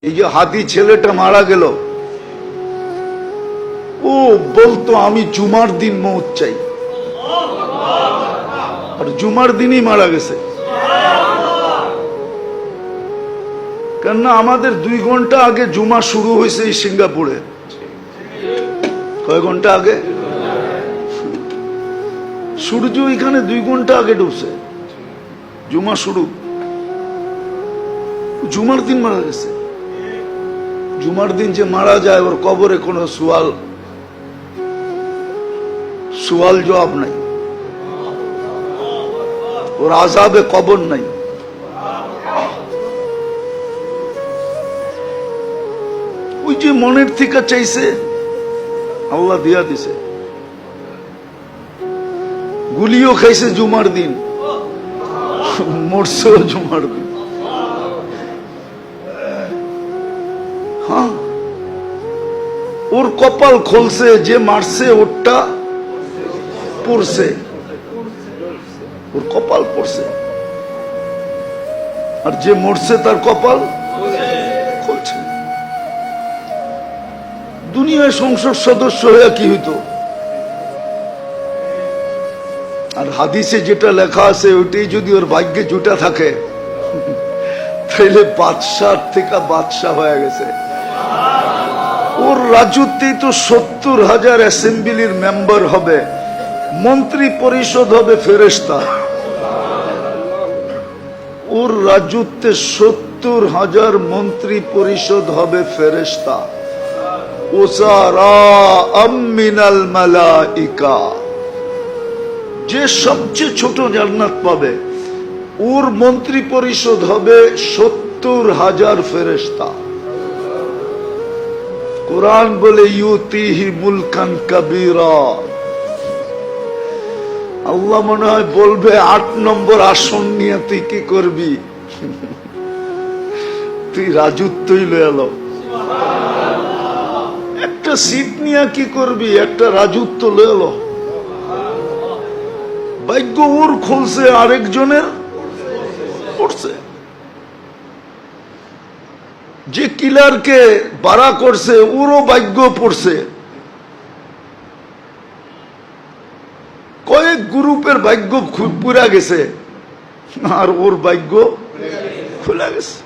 এই যে হাতি ছেলেটা মারা গেল, ও বলতো আমি জুমার দিন মৌত চাই, আর জুমার দিনই মারা গেছে। কেননা আমাদের 2 ঘন্টা আগে জুমা শুরু হয়েছে এই সিঙ্গাপুরে। কয় ঘন্টা আগে? সূর্য এখানে 2 ঘন্টা আগে ডুবছে, জুমা শুরু। জুমার দিন মারা গেছে। জুমার দিন যে মারা যায় ওর কবরে কোনো সুয়াল জবাব নাই, ওর আযাবে কবর নাই। ওই যে মনের থেকে চাইছে আল্লাহ দিয়া দিছে। গুলিও খাইছে জুমার দিন, মরছেও জুমার দিন। হ্যাঁ, ওর কপাল খুলছে, যে মারছে ওরটা পড়ছে, ওর কপাল পড়ছে, আর যে মরছে তার কপাল খুলছে। দুনিয়ায় সংসদ সদস্য হয়ে কি হইতো? আর হাদিসে যেটা লেখা আছে ওইটাই যদি ওর ভাগ্যে জুটা থাকে তাহলে বাদশাহ থেকে বাদশাহ হয়ে গেছে। ওর রাজত্বেই তো 70,000 অ্যাসেম্বলির মেম্বার হবে, মন্ত্রী পরিষদ হবে ফেরেশতা। ওর রাজত্বে 70,000 মন্ত্রী পরিষদ হবে ফেরেশতা। মিনাল মালাইকা, যে সবচেয়ে ছোট জান্নাত পাবে ওর মন্ত্রী পরিষদ হবে 70,000 ফেরেশতা। কুরআন বলে ইউতিহি মুলকান কাবীরা। আল্লাহ মনে হয় বলবে 8 নম্বর আসন নিয়ে তুই কি করবি? তুই রাজত্বই লয়ে এলো। একটা সিট নিয়ে কি করবি? একটা রাজত্ব লয়ে এলো। ভাগ্য ওর খুলছে, আরেকজনের পড়ছে। যে কিলারকে বাড়া করছে ওরও ভাগ্য পড়ছে। কয়েক গ্রুপের ভাগ্য পুরা গেছে আর ওর ভাগ্য খোলা গেছে।